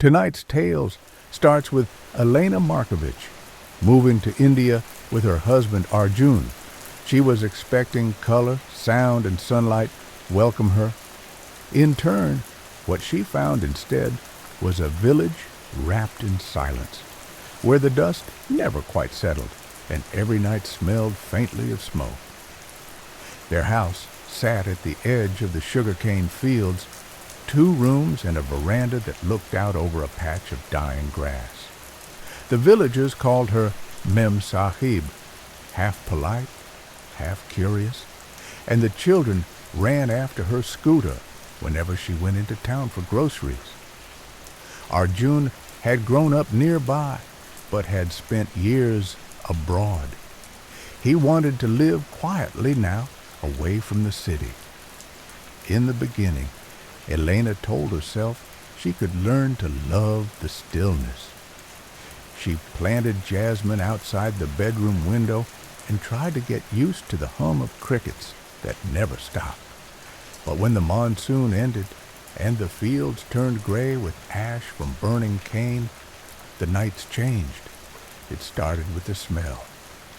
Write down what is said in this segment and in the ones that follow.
Tonight's Tales starts with Elena Markovich moving to India with her husband Arjun. She was expecting color, sound, and sunlight welcome her. In turn, what she found instead was a village wrapped in silence, where the dust never quite settled and every night smelled faintly of smoke. Their house sat at the edge of the sugarcane fields, 2 rooms and a veranda that looked out over a patch of dying grass. The villagers called her Mem Sahib, half polite, half curious, and the children ran after her scooter whenever she went into town for groceries. Arjun had grown up nearby, but had spent years abroad. He wanted to live quietly now, away from the city. In the beginning, Elena told herself she could learn to love the stillness. She planted jasmine outside the bedroom window and tried to get used to the hum of crickets that never stopped. But when the monsoon ended and the fields turned gray with ash from burning cane, the nights changed. It started with the smell,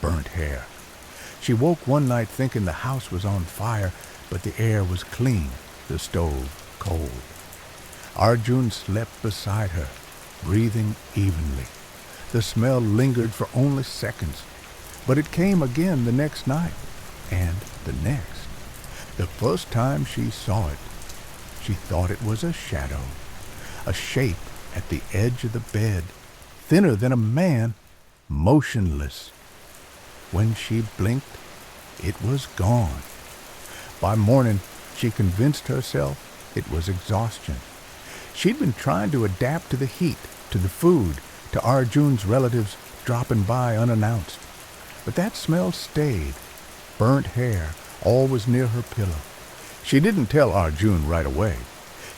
burnt hair. She woke one night thinking the house was on fire, but the air was clean, the stove cold. Arjun slept beside her, breathing evenly. The smell lingered for only seconds, but it came again the next night, and the next. The first time she saw it, she thought it was a shadow, a shape at the edge of the bed, thinner than a man, motionless. When she blinked, it was gone. By morning, she convinced herself it was exhaustion. She'd been trying to adapt to the heat, to the food, to Arjun's relatives dropping by unannounced. But that smell stayed. Burnt hair, always near her pillow. She didn't tell Arjun right away.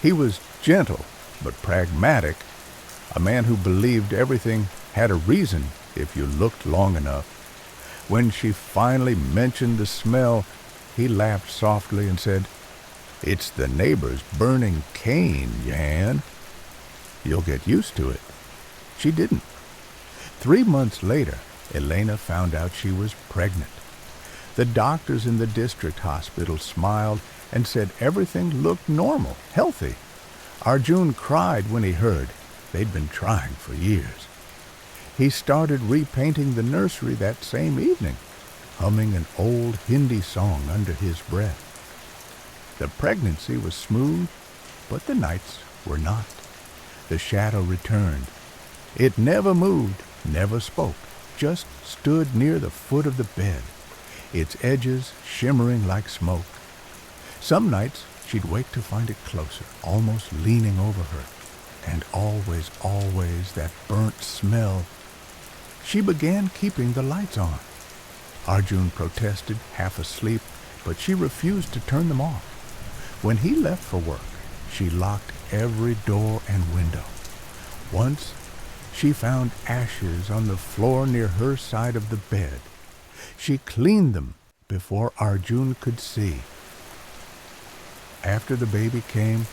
He was gentle, but pragmatic, a man who believed everything had a reason if you looked long enough. When she finally mentioned the smell, he laughed softly and said, "It's the neighbors burning cane, Jan. You'll get used to it." She didn't. 3 months later, Elena found out she was pregnant. The doctors in the district hospital smiled and said everything looked normal, healthy. Arjun cried when he heard. They'd been trying for years. He started repainting the nursery that same evening, humming an old Hindi song under his breath. The pregnancy was smooth, but the nights were not. The shadow returned. It never moved, never spoke, just stood near the foot of the bed, its edges shimmering like smoke. Some nights she'd wake to find it closer, almost leaning over her, and always, always that burnt smell. She began keeping the lights on. Arjun protested, half asleep, but she refused to turn them off. When he left for work, she locked every door and window. Once, she found ashes on the floor near her side of the bed. She cleaned them before Arjun could see. After the baby came,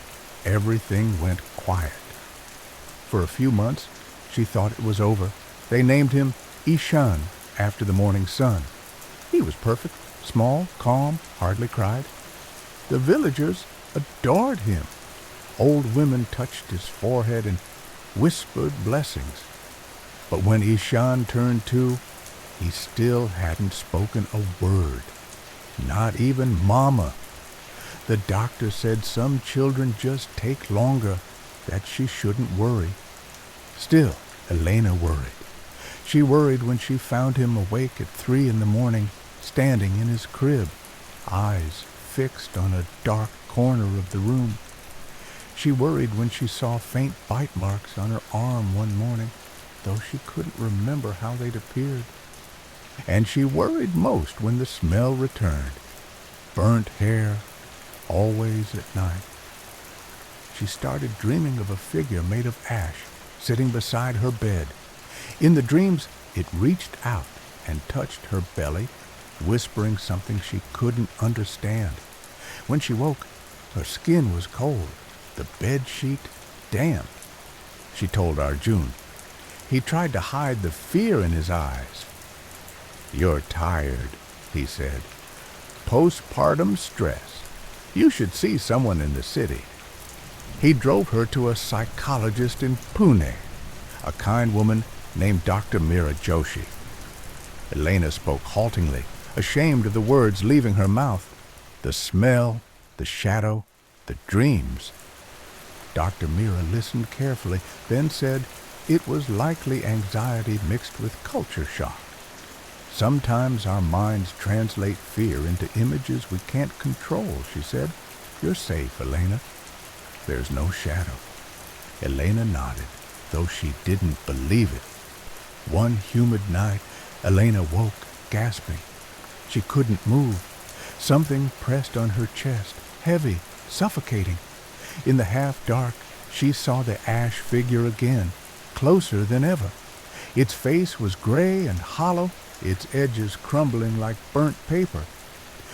everything went quiet. For a few months, she thought it was over. They named him Ishan after the morning sun. He was perfect, small, calm, hardly cried. The villagers adored him. Old women touched his forehead and whispered blessings. But when Ishan turned 2, he still hadn't spoken a word. Not even Mama. The doctor said some children just take longer, that she shouldn't worry. Still, Elena worried. She worried when she found him awake at 3 in the morning, standing in his crib, eyes fixed on a dark corner of the room. She worried when she saw faint bite marks on her arm one morning, though she couldn't remember how they'd appeared. And she worried most when the smell returned. Burnt hair, always at night. She started dreaming of a figure made of ash, sitting beside her bed. In the dreams, it reached out and touched her belly, whispering something she couldn't understand. When she woke, her skin was cold, the bed sheet damp. she told Arjun. He tried to hide the fear in his eyes. "You're tired," he said. "Postpartum stress. You should see someone in the city." He drove her to a psychologist in Pune, a kind woman named Dr. Meera Joshi. Elena spoke haltingly, ashamed of the words leaving her mouth. The smell, the shadow, the dreams. Dr. Meera listened carefully, then said it was likely anxiety mixed with culture shock. Sometimes our minds translate fear into images we can't control, she said. You're safe, Elena. There's no shadow. Elena nodded, though she didn't believe it. One humid night, Elena woke, gasping. She couldn't move. Something pressed on her chest, heavy, suffocating. In the half-dark, she saw the ash figure again, closer than ever. Its face was gray and hollow, its edges crumbling like burnt paper.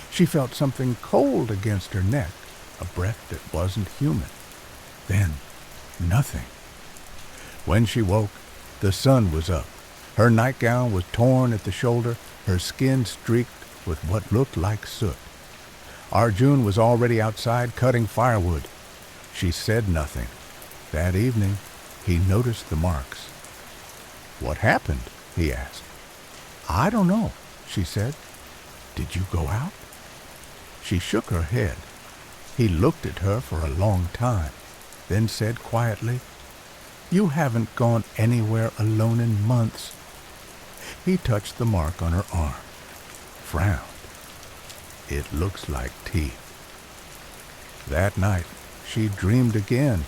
She felt something cold against her neck, a breath that wasn't human. Then, nothing. When she woke, the sun was up. Her nightgown was torn at the shoulder, her skin streaked with what looked like soot. Arjun was already outside cutting firewood. She said nothing. That evening, he noticed the marks. "What happened?" he asked. "I don't know," she said. "Did you go out?" She shook her head. He looked at her for a long time, then said quietly, "You haven't gone anywhere alone in months." He touched the mark on her arm, frowned. "It looks like teeth." That night, she dreamed again.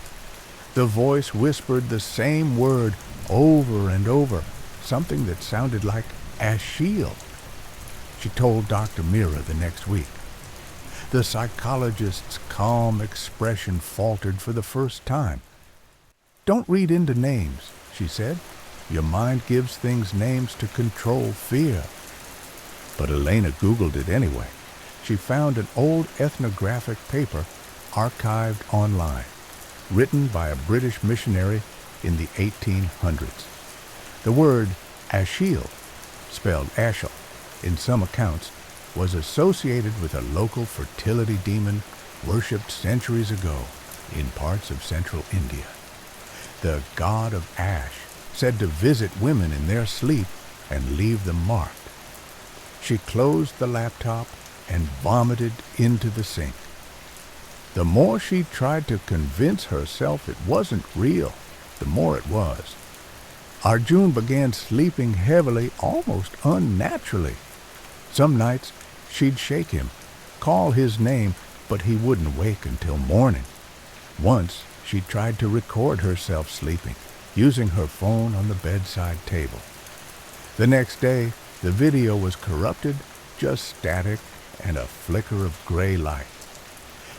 The voice whispered the same word over and over, something that sounded like Ashiel. She told Dr. Meera the next week. The psychologist's calm expression faltered for the first time. "Don't read into names," she said. "Your mind gives things names to control fear." But Elena Googled it anyway. She found an old ethnographic paper archived online, written by a British missionary in the 1800s. The word Ashiel, spelled Ashel, in some accounts, was associated with a local fertility demon worshipped centuries ago in parts of central India. The god of ash, said to visit women in their sleep and leave them marked. She closed the laptop and vomited into the sink. The more she tried to convince herself it wasn't real, the more it was. Arjun began sleeping heavily, almost unnaturally. Some nights, she'd shake him, call his name, but he wouldn't wake until morning. Once, she tried to record herself sleeping, using her phone on the bedside table. The next day, the video was corrupted, just static and a flicker of gray light.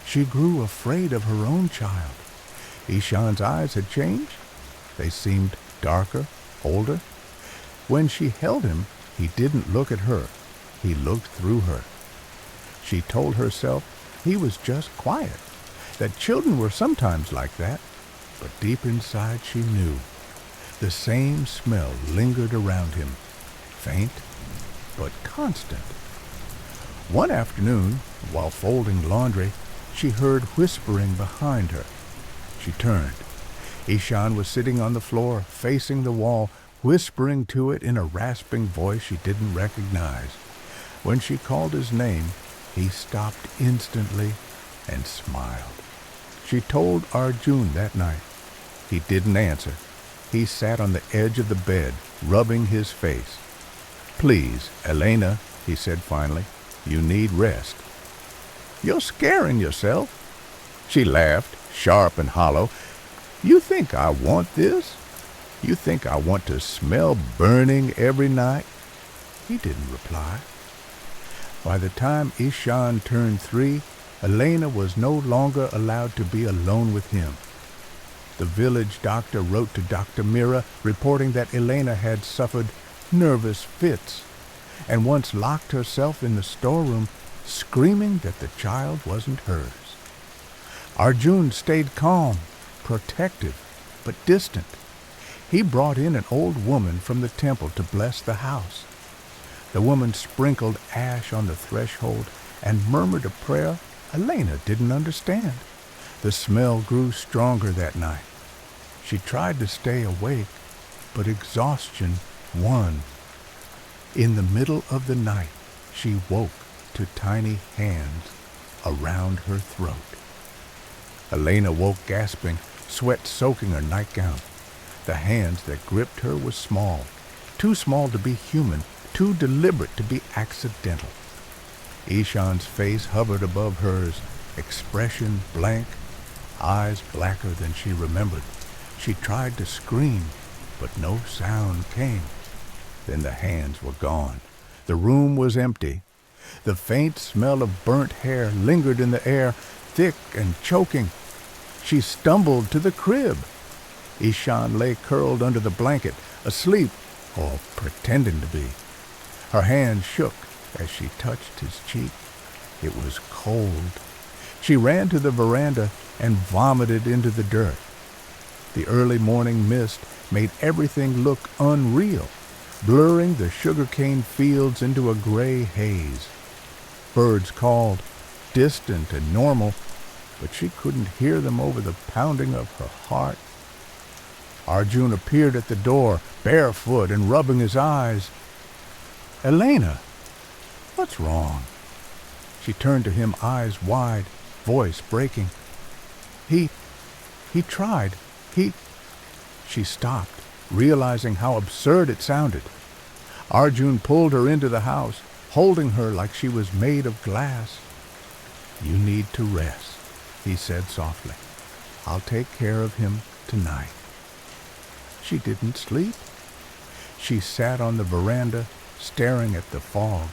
She grew afraid of her own child. Ishan's eyes had changed. They seemed darker, older. When she held him, he didn't look at her. He looked through her. She told herself he was just quiet, that children were sometimes like that. But deep inside she knew. The same smell lingered around him, faint but constant. One afternoon, while folding laundry, she heard whispering behind her. She turned. Ishan was sitting on the floor, facing the wall, whispering to it in a rasping voice she didn't recognize. When she called his name, he stopped instantly and smiled. She told Arjun that night. He didn't answer. He sat on the edge of the bed, rubbing his face. "Please, Elena," he said finally, "you need rest." "You're scaring yourself." She laughed, sharp and hollow. "You think I want this? You think I want to smell burning every night?" He didn't reply. By the time Ishan turned 3, Elena was no longer allowed to be alone with him. The village doctor wrote to Dr. Meera, reporting that Elena had suffered nervous fits and once locked herself in the storeroom, screaming that the child wasn't hers. Arjun stayed calm, protective, but distant. He brought in an old woman from the temple to bless the house. The woman sprinkled ash on the threshold and murmured a prayer Elena didn't understand. The smell grew stronger that night. She tried to stay awake, but exhaustion won. In the middle of the night, she woke to tiny hands around her throat. Elena woke gasping, sweat soaking her nightgown. The hands that gripped her were small, too small to be human, too deliberate to be accidental. Ishan's face hovered above hers, expression blank, eyes blacker than she remembered. She tried to scream, but no sound came. Then the hands were gone. The room was empty. The faint smell of burnt hair lingered in the air, thick and choking. She stumbled to the crib. Ishan lay curled under the blanket, asleep, or pretending to be. Her hand shook as she touched his cheek. It was cold. She ran to the veranda and vomited into the dirt. The early morning mist made everything look unreal, blurring the sugarcane fields into a gray haze. Birds called, distant and normal, but she couldn't hear them over the pounding of her heart. Arjun appeared at the door, barefoot and rubbing his eyes. "Elena, what's wrong?" She turned to him, eyes wide, voice breaking. He tried. She stopped, realizing how absurd it sounded. Arjun pulled her into the house, holding her like she was made of glass. "You need to rest," he said softly. "I'll take care of him tonight." She didn't sleep. She sat on the veranda, staring at the fog,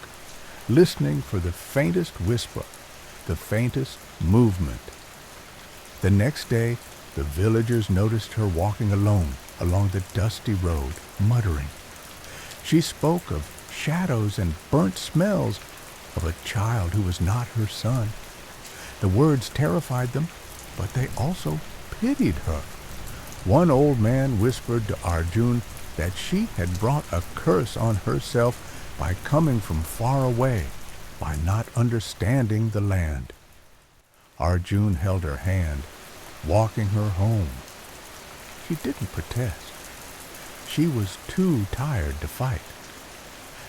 listening for the faintest whisper, the faintest movement. The next day, the villagers noticed her walking alone along the dusty road, muttering. She spoke of shadows and burnt smells, of a child who was not her son. The words terrified them, but they also pitied her. One old man whispered to Arjun that she had brought a curse on herself by coming from far away, by not understanding the land. Arjun held her hand, walking her home. She didn't protest. She was too tired to fight.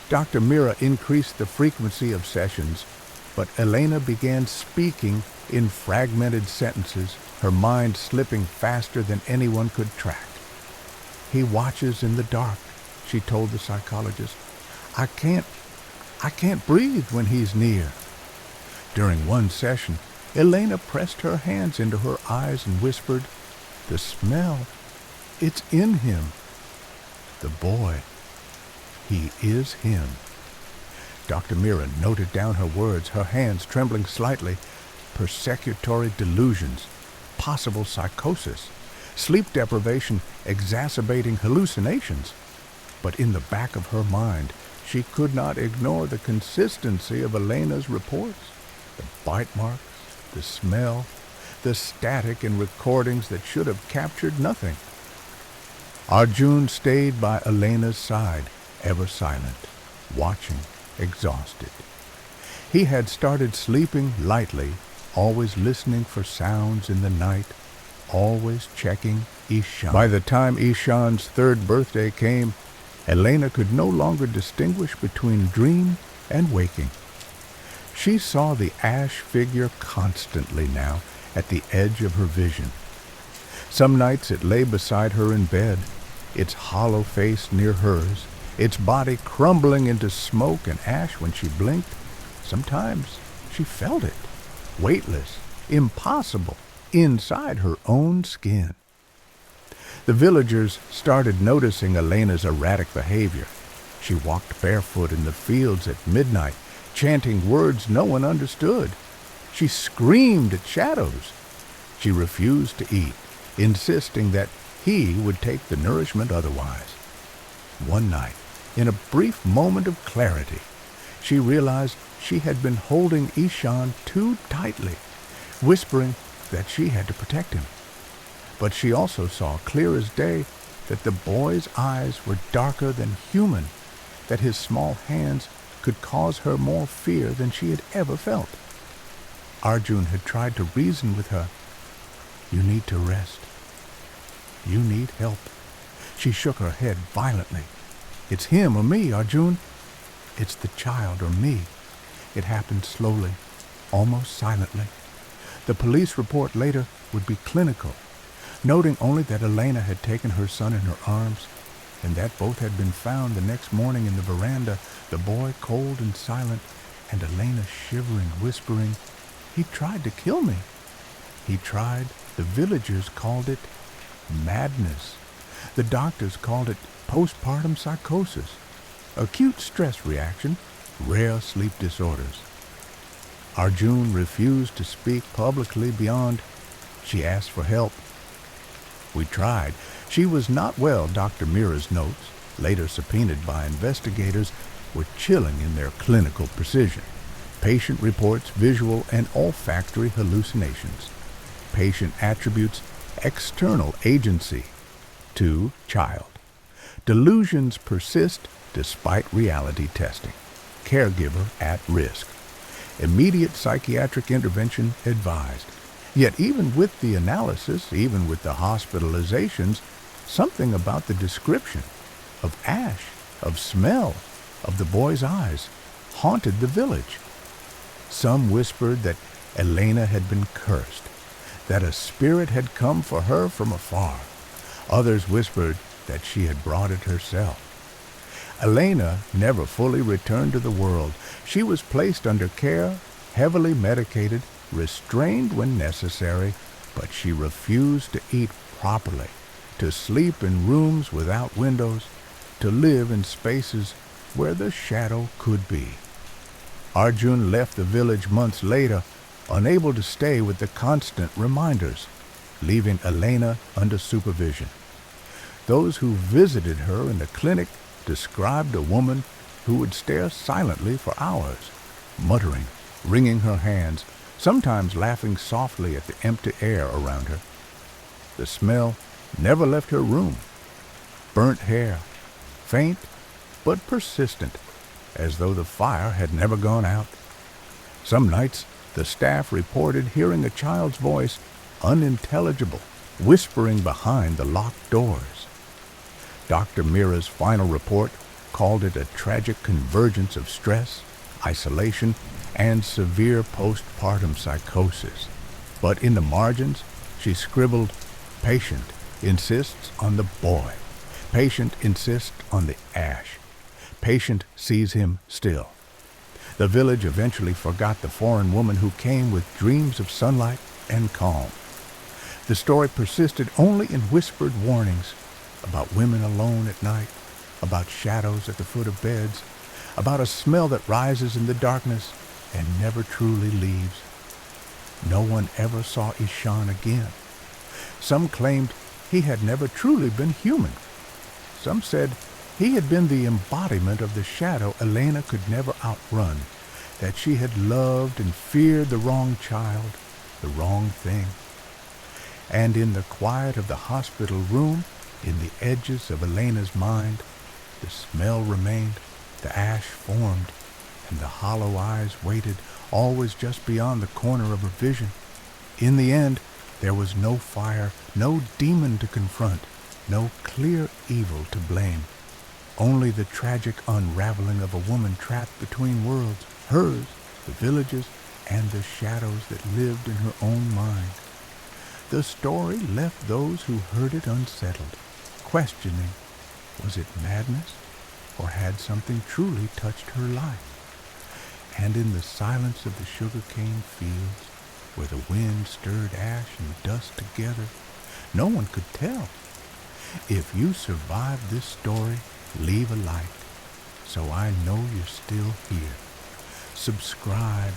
Dr. Mira increased the frequency of sessions, but Elena began speaking in fragmented sentences, her mind slipping faster than anyone could track. "He watches in the dark," she told the psychologist. I can't breathe when he's near." During one session, Elena pressed her hands into her eyes and whispered, "The smell, it's in him. The boy, he is him." Dr. Mira noted down her words, her hands trembling slightly. Persecutory delusions, possible psychosis, sleep deprivation exacerbating hallucinations. But in the back of her mind, she could not ignore the consistency of Elena's reports. The bite marks, the smell, the static in recordings that should have captured nothing. Arjun stayed by Elena's side, ever silent, watching, exhausted. He had started sleeping lightly, always listening for sounds in the night, always checking Ishan. By the time Ishan's third birthday came, Elena could no longer distinguish between dream and waking. She saw the ash figure constantly now at the edge of her vision. Some nights it lay beside her in bed, its hollow face near hers, its body crumbling into smoke and ash when she blinked. Sometimes she felt it, weightless, impossible, inside her own skin. The villagers started noticing Elena's erratic behavior. She walked barefoot in the fields at midnight, chanting words no one understood. She screamed at shadows. She refused to eat, insisting that he would take the nourishment otherwise. One night, in a brief moment of clarity, she realized she had been holding Ishan too tightly, whispering that she had to protect him. But she also saw clear as day that the boy's eyes were darker than human, that his small hands could cause her more fear than she had ever felt. Arjun had tried to reason with her. You need to rest. You need help. She shook her head violently. It's him or me, Arjun. It's the child or me. It happened slowly, almost silently. The police report later would be clinical, noting only that Elena had taken her son in her arms, and that both had been found the next morning in the veranda, the boy cold and silent, and Elena shivering, whispering, "He tried to kill me." He tried. The villagers called it madness. The doctors called it postpartum psychosis, acute stress reaction, rare sleep disorders. Arjun refused to speak publicly beyond, she asked for help. We tried. She was not well. Dr. Mira's notes, later subpoenaed by investigators, were chilling in their clinical precision. Patient reports visual and olfactory hallucinations. Patient attributes external agency to child. Delusions persist despite reality testing. Caregiver at risk. Immediate psychiatric intervention advised. Yet even with the analysis, even with the hospitalizations, something about the description of ash, of smell, of the boy's eyes haunted the village. Some whispered that Elena had been cursed, that a spirit had come for her from afar. Others whispered that she had brought it herself. Elena never fully returned to the world. She was placed under care, heavily medicated, restrained when necessary, but she refused to eat properly, to sleep in rooms without windows, to live in spaces where the shadow could be. Arjun left the village months later, unable to stay with the constant reminders, leaving Elena under supervision. Those who visited her in the clinic described a woman who would stare silently for hours, muttering, wringing her hands, sometimes laughing softly at the empty air around her. The smell never left her room. Burnt hair, faint but persistent, as though the fire had never gone out. Some nights, the staff reported hearing a child's voice, unintelligible, whispering behind the locked doors. Dr. Mira's final report called it a tragic convergence of stress, isolation, and severe postpartum psychosis. But in the margins, she scribbled, "Patient insists on the boy. Patient insists on the ash. Patient sees him still." The village eventually forgot the foreign woman who came with dreams of sunlight and calm. The story persisted only in whispered warnings about women alone at night, about shadows at the foot of beds, about a smell that rises in the darkness and never truly leaves. No one ever saw Ishan again. Some claimed he had never truly been human. Some said he had been the embodiment of the shadow Elena could never outrun, that she had loved and feared the wrong child, the wrong thing. And in the quiet of the hospital room, in the edges of Elena's mind, the smell remained, the ash formed, and the hollow eyes waited, always just beyond the corner of her vision. In the end, there was no fire, no demon to confront, no clear evil to blame. Only the tragic unraveling of a woman trapped between worlds, hers, the village's, and the shadows that lived in her own mind. The story left those who heard it unsettled, questioning, was it madness, or had something truly touched her life? And in the silence of the sugarcane fields, where the wind stirred ash and dust together, no one could tell. If you survived this story, leave a like, so I know you're still here. Subscribe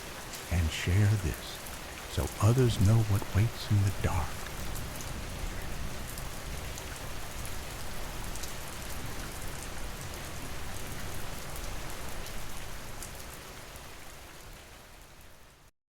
and share this, so others know what waits in the dark.